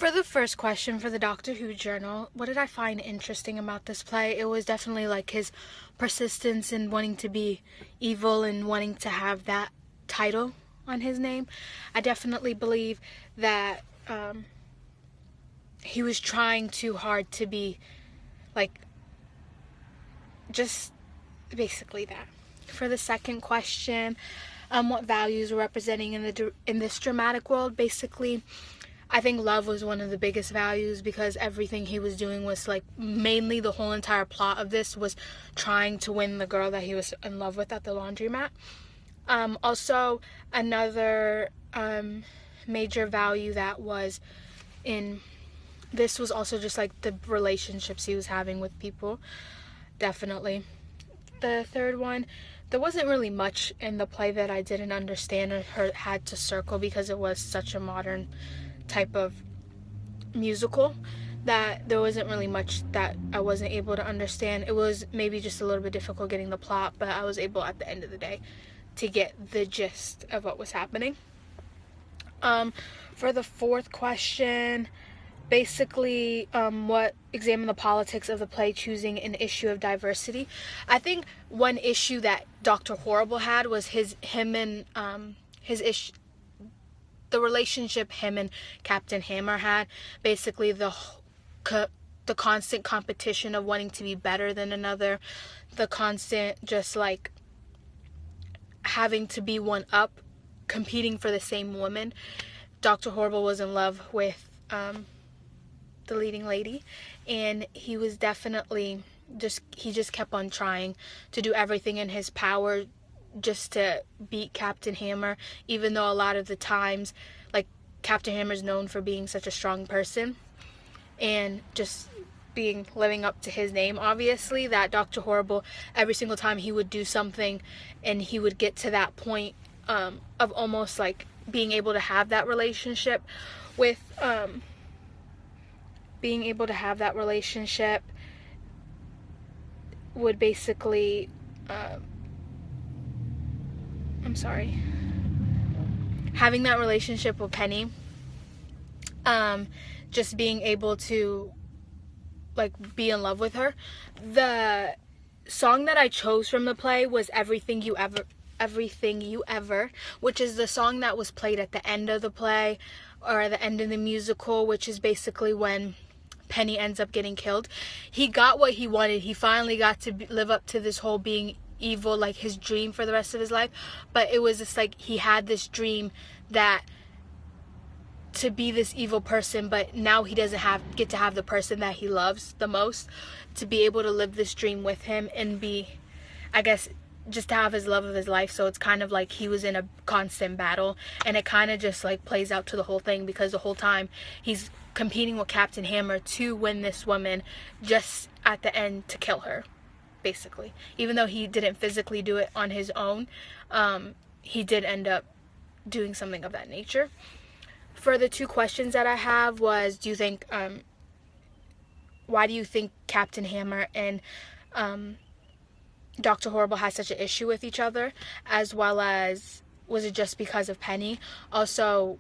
For the first question for the Doctor Who journal, what did I find interesting about this play? It was definitely like his persistence in wanting to be evil and wanting to have that title on his name. I definitely believe that he was trying too hard to be like just basically that. For the second question, what values were representing in this dramatic world? Basically, I think love was one of the biggest values, because everything he was doing was like, mainly the whole entire plot of this was trying to win the girl that he was in love with at the laundromat. Also, another major value that was in this was also just like the relationships he was having with people. Definitely. The third one, there wasn't really much in the play that I didn't understand or had to circle, because it was such a modern type of musical that there wasn't really much that I wasn't able to understand. It was maybe just a little bit difficult getting the plot, but I was able at the end of the day to get the gist of what was happening. For the fourth question, basically, what examine the politics of the play choosing an issue of diversity. I think one issue that Dr. Horrible had was his the relationship him and Captain Hammer had. Basically, the constant competition of wanting to be better than another, the constant just like having to be one up, competing for the same woman. Dr. Horrible was in love with the leading lady, and he was definitely he just kept on trying to do everything in his power just to beat Captain Hammer, even though a lot of the times, like, Captain Hammer's known for being such a strong person and just living up to his name, obviously, that Dr. Horrible, every single time he would do something and he would get to that point of almost like being able to have that relationship with would basically having that relationship with Penny, just being able to like be in love with her. The song that I chose from the play was Everything You Ever, which is the song that was played at the end of the play, or the end of the musical, which is basically when Penny ends up getting killed. He got what he wanted. He finally got to live up to this whole being evil, like his dream for the rest of his life. But it was just like he had this dream that to be this evil person, but now he doesn't get to have the person that he loves the most to be able to live this dream with him and be, I guess, just to have his love of his life. So it's kind of like he was in a constant battle, and it kind of just like plays out to the whole thing, because the whole time he's competing with Captain Hammer to win this woman, just at the end to kill her, basically. Even though he didn't physically do it on his own, he did end up doing something of that nature. For the two questions that I have was, do you think, why do you think Captain Hammer and Dr. Horrible had such an issue with each other, as well as, was it just because of Penny? Also,